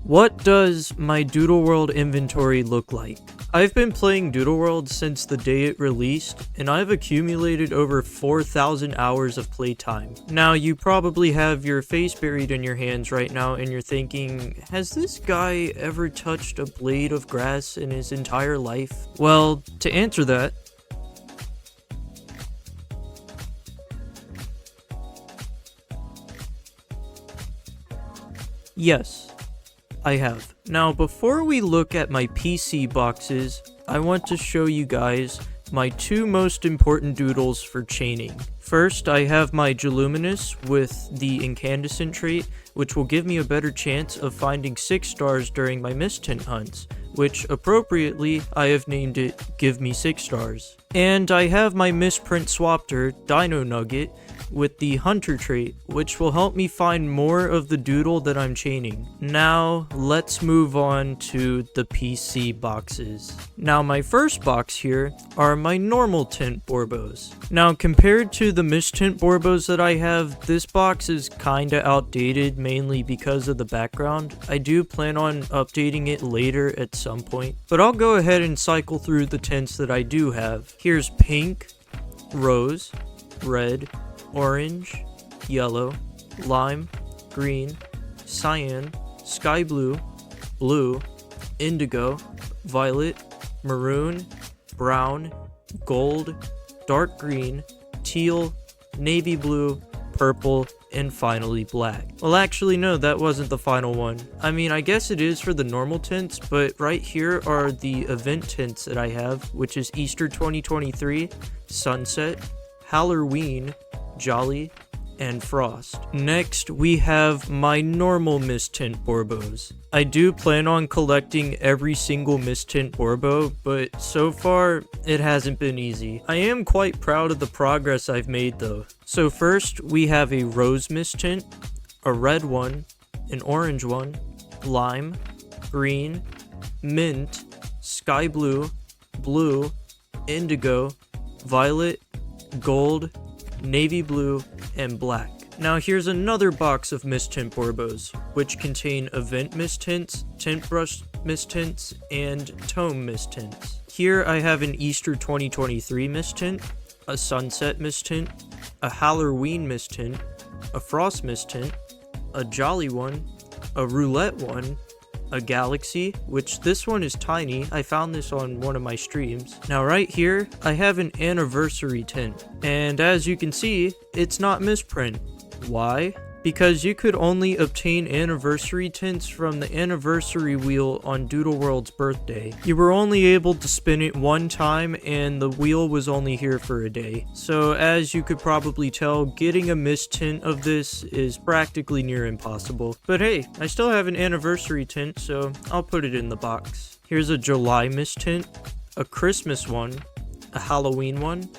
What does my Doodle World inventory look like? I've been playing Doodle World since the day it released, and I've accumulated over 4,000 hours of playtime. Now, you probably have your face buried in your hands right now, and you're thinking, has this guy ever touched a blade of grass in his entire life? Well, to answer that, yes, I have. Now, before we look at my PC boxes, I want to show you guys my two most important doodles for chaining. First, I have my Miscellaneous with the incandescent trait, which will give me a better chance of finding 6 stars during my Mistint hunts, which appropriately I have named it Give Me 6 Stars. And I have my Misprint Swapter Dino Nugget with the Hunter trait, which will help me find more of the doodle that I'm chaining. Now, let's move on to the PC boxes. Now, my first box here are my normal tint Borbos. Now, compared to the Mistint Borbos that I have, this box is kinda outdated, mainly because of the background. I do plan on updating it later at some point, but I'll go ahead and cycle through the tints that I do have. Here's pink, rose, red, orange, yellow, lime, green, cyan, sky blue, blue, indigo, violet, maroon, brown, gold, dark green, teal, navy blue, purple, and finally black. Well, actually, no, that wasn't the final one. I mean, I guess it is for the normal tints, but right here are the event tints that I have, which is Easter 2023, Sunset, Halloween, Jolly, and Frost. Next, we have my normal Mistint Borbos. I do plan on collecting every single Mistint Borbo, but so far, it hasn't been easy. I am quite proud of the progress I've made though. So first, we have a rose Mistint, a red one, an orange one, lime, green, mint, sky blue, blue, indigo, violet, gold, navy blue, and black. Now here's another box of Mistint Borbos, which contain event mistints, tint brush mistints, and tome mistints. Here I have an Easter 2023 mistint, a sunset mistint, a Halloween mistint, a frost mistint, a jolly one, a roulette one, a galaxy, which this one is tiny. I found this on one of my streams. Now right here, I have an anniversary tint, and as you can see, it's not misprint. Why? Because you could only obtain anniversary tints from the anniversary wheel on Doodle World's birthday. You were only able to spin it one time, and the wheel was only here for a day. So as you could probably tell, getting a mistint of this is practically near impossible. But hey, I still have an anniversary tint, so I'll put it in the box. Here's a July mistint, a Christmas one, a Halloween one,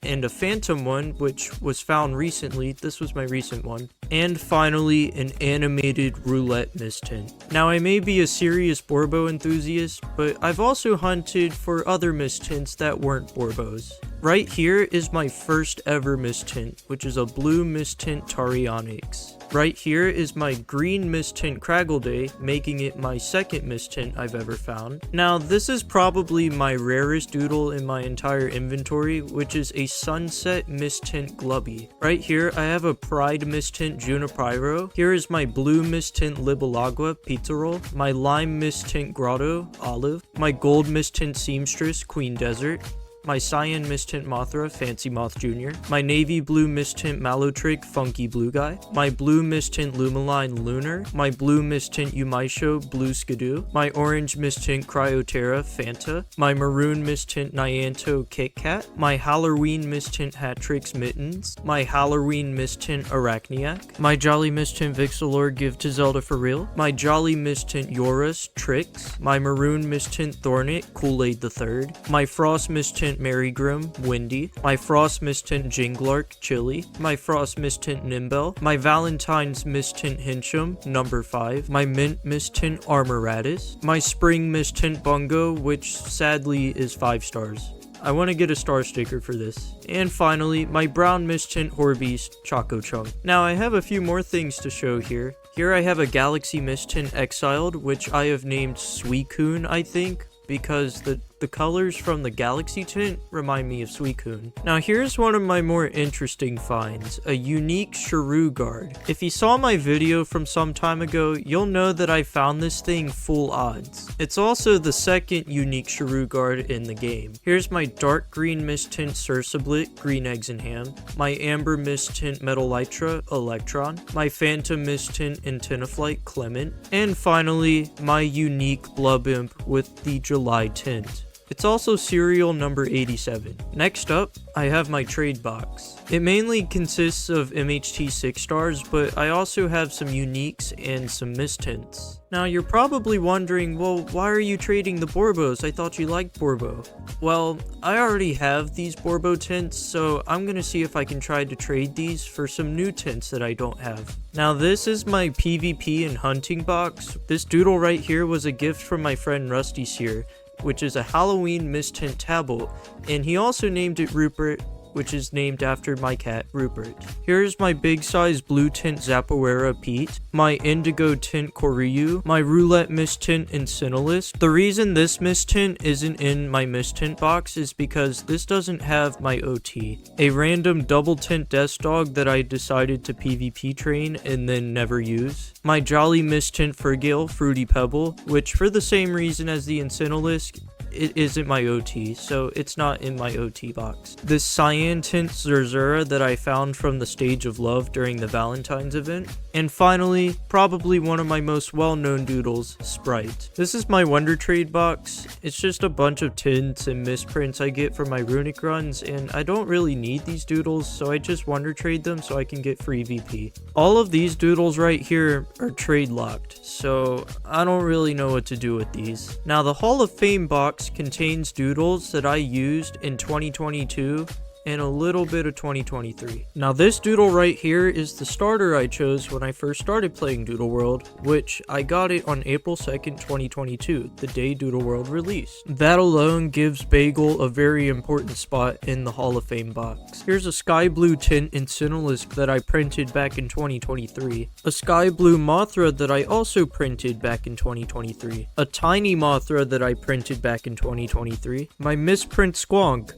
and a phantom one, which was found recently. This was my recent one. And finally, an animated roulette mistint. Now, I may be a serious Borbo enthusiast, but I've also hunted for other mistints that weren't Borbos. Right here is my first ever mistint, which is a blue mistint Tarionyx. Right here is my green mistint Craggle Day, making it my second mistint I've ever found. Now, this is probably my rarest doodle in my entire inventory, which is a sunset mistint Glubby. Right here, I have a pride mistint Junipero. Here is my blue mistint Libalagua Pizza Roll, my lime mistint Grotto Olive, my gold mistint Seamstress Queen Desert, my cyan mistint Mothra Fancy Moth Jr., my navy blue mistint Malotrig Funky Blue Guy, my blue mistint Lumaline Lunar, my blue mistint Umaisho Blue Skidoo, my orange mistint Cryoterra Fanta, my maroon mistint Nyanto Kit Kat, my Halloween mistint Hatrix Mittens, my Halloween mistint Arachniac, my jolly mistint Vixalor Give to Zelda for Real, my jolly mistint Yorus Trix, my maroon mistint Thornit Kool-Aid III, my frost mistint Mary Grim Windy, my frost mistint Jinglark Chili, my frost mistint Nimbel, my Valentine's mistint Hincham number 5, my mint mistint Armoratus, my spring mistint Bungo, which sadly is 5 stars. I want to get a star sticker for this. And finally, my brown Mistint Horbeast Choco Chunk. Now I have a few more things to show here. Here I have a Galaxy Mistint Exiled, which I have named Suicune, I think, because the colors from the Galaxy tint remind me of Suicune. Now here's one of my more interesting finds, a unique Shrew Guard. If you saw my video from some time ago, you'll know that I found this thing full odds. It's also the second unique Shrew Guard in the game. Here's my dark green Mistint Cersiblit, Green Eggs and Ham, my amber Mistint Metallitra, Electron, my phantom Mistint Antenaflight, Clement, and finally, my unique Blubimp with the July tint. It's also serial number 87. Next up, I have my trade box. It mainly consists of MHT 6 stars, but I also have some uniques and some mistints. Now you're probably wondering, well, why are you trading the Borbos? I thought you liked Borbo. Well, I already have these Borbo tints, so I'm gonna see if I can try to trade these for some new tints that I don't have. Now this is my PvP and hunting box. This doodle right here was a gift from my friend Rusty Sear, which is a Halloween Mistint tablet, and he also named it Rupert, which is named after my cat Rupert. Here's my big size blue tint Zapoera Pete, my indigo tint Koryu, my roulette Mistint Miscellaneous. The reason this Mistint isn't in my Mistint box is because this doesn't have my OT, a random double tint desk dog that I decided to PvP train and then never use. My jolly Mistint Fergale Fruity Pebble, which for the same reason as the Miscellaneous, it isn't my OT, so it's not in my OT box. This cyan tint Zerzura that I found from the Stage of Love during the Valentine's event. And finally, probably one of my most well-known doodles, Sprite. This is my Wonder Trade box. It's just a bunch of tints and misprints I get from my runic runs, and I don't really need these doodles, so I just Wonder Trade them so I can get free VP. All of these doodles right here are trade locked, so I don't really know what to do with these. Now the Hall of Fame box contains doodles that I used in 2022 and a little bit of 2023. Now this doodle right here is the starter I chose when I first started playing Doodle World, which I got it on April 2nd, 2022, the day Doodle World released. That alone gives Bagel a very important spot in the Hall of Fame box. Here's a sky blue tint Miscellaneous that I printed back in 2023, a sky blue Mothra that I also printed back in 2023, a tiny Mothra that I printed back in 2023, my misprint Squonk,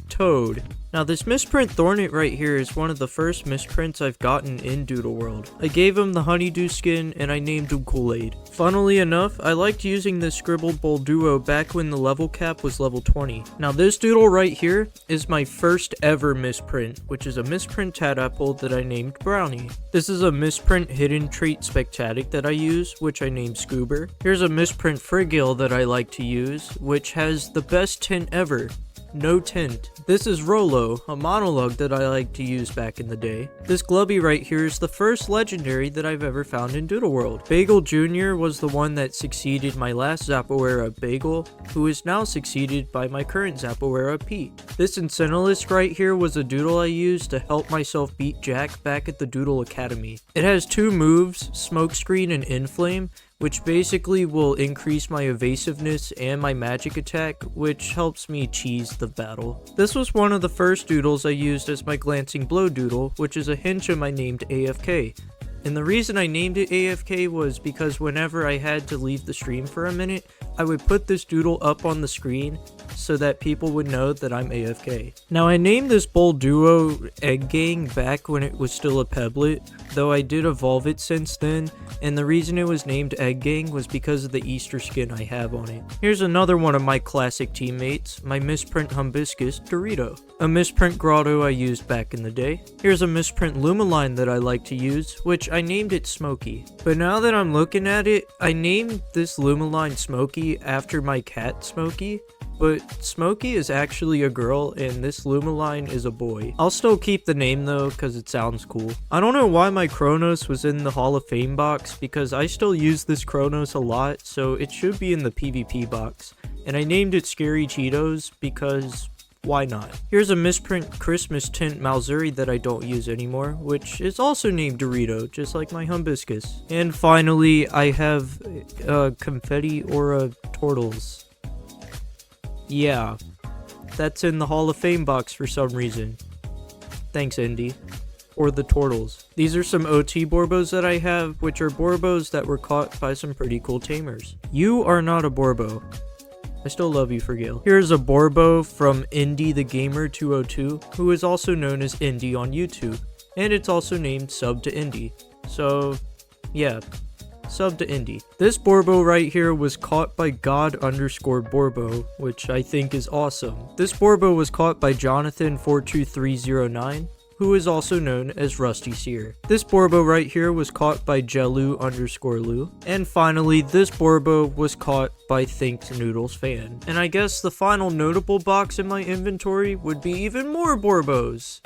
Toad. Now this misprint Thornet right here is one of the first misprints I've gotten in Doodle World. I gave him the honeydew skin and I named him Kool-Aid. Funnily enough, I liked using this scribbled Bolduo back when the level cap was level 20. Now this doodle right here is my first ever misprint, which is a misprint Tadapple that I named Brownie. This is a misprint hidden trait Spectatic that I use, which I named Scoober. Here's a misprint Frigil that I like to use, which has the best tint ever. No tint. This is Rolo, a monologue that I liked to use back in the day. This Glubby right here is the first legendary that I've ever found in Doodle World. Bagel Jr. was the one that succeeded my last Zapoera Bagel, who is now succeeded by my current Zapoera Pete. This Miscellaneous right here was a doodle I used to help myself beat Jack back at the Doodle Academy. It has two moves, Smokescreen and Inflame, which basically will increase my evasiveness and my magic attack, which helps me cheese the battle. This was one of the first doodles I used as my Glancing Blow doodle, which is a Hincham I named AFK. And the reason I named it AFK was because whenever I had to leave the stream for a minute, I would put this doodle up on the screen so that people would know that I'm AFK. Now I named this Bolduo Egg Gang back when it was still a Pebblet, though I did evolve it since then, and the reason it was named Egg Gang was because of the Easter skin I have on it. Here's another one of my classic teammates, my misprint Humbiscus Dorito, a misprint Grotto I used back in the day. Here's a misprint Lumaline that I like to use, which I named it Smokey. But now that I'm looking at it, I named this Lumaline Smokey after my cat Smokey, but Smokey is actually a girl and this Lumaline is a boy. I'll still keep the name though because it sounds cool. I don't know why my Kronos was in the Hall of Fame box because I still use this Kronos a lot, so it should be in the PvP box. And I named it Scary Cheetos because why not? Here's a misprint Christmas tint Malzuri that I don't use anymore, which is also named Dorito, just like my Humbiscus. And finally, I have Confetti Aura Turtles. Yeah, that's in the Hall of Fame box for some reason. Thanks, Indy. or the turtles. These are some OT Borbos that I have, which are Borbos that were caught by some pretty cool tamers. You are not a Borbo. I still love you, Gale. Here's a Borbo from Indy the Gamer 202, who is also known as Indy on YouTube, and it's also named Sub to Indy. So, yeah, sub to Indy. This Borbo right here was caught by God_Borbo, which I think is awesome. This Borbo was caught by Jonathan42309, who is also known as Rusty Seer. This Borbo right here was caught by Jelu_Lu. And finally, this Borbo was caught by Thinked Noodles Fan. And I guess the final notable box in my inventory would be even more Borbos.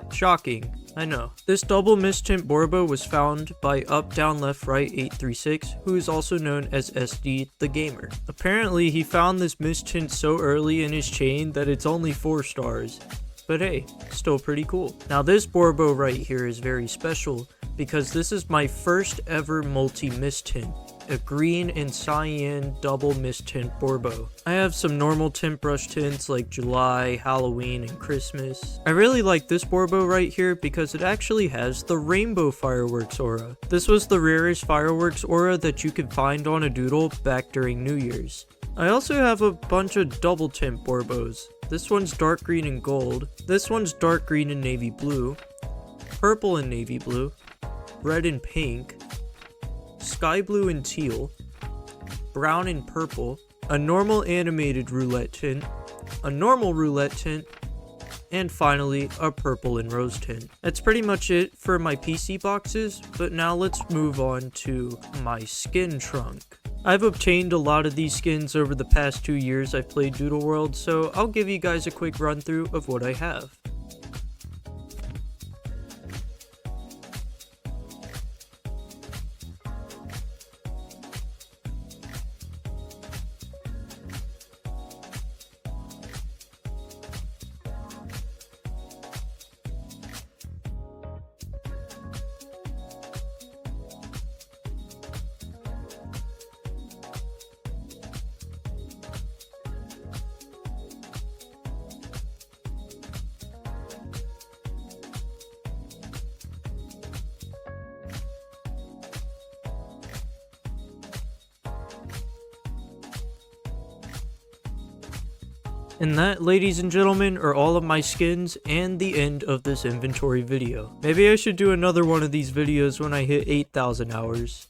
Shocking, I know. This double Mistint Borbo was found by Up Down Left Right 836, who is also known as SD the Gamer. Apparently, he found this Mistint so early in his chain that it's only 4 stars. But hey, still pretty cool. Now this Borbo right here is very special because this is my first ever multi-mistint, a green and cyan double mistint Borbo. I have some normal tint brush tints like July, Halloween, and Christmas. I really like this Borbo right here because it actually has the rainbow fireworks aura. This was the rarest fireworks aura that you could find on a doodle back during New Year's. I also have a bunch of double tint Borbos. This one's dark green and gold, this one's dark green and navy blue, purple and navy blue, red and pink, sky blue and teal, brown and purple, a normal animated roulette tint, a normal roulette tint, and finally a purple and rose tint. That's pretty much it for my PC boxes, but now let's move on to my skin trunk. I've obtained a lot of these skins over the past 2 years I've played Doodle World, so I'll give you guys a quick run through of what I have. And that, ladies and gentlemen, are all of my skins and the end of this inventory video. Maybe I should do another one of these videos when I hit 8,000 hours.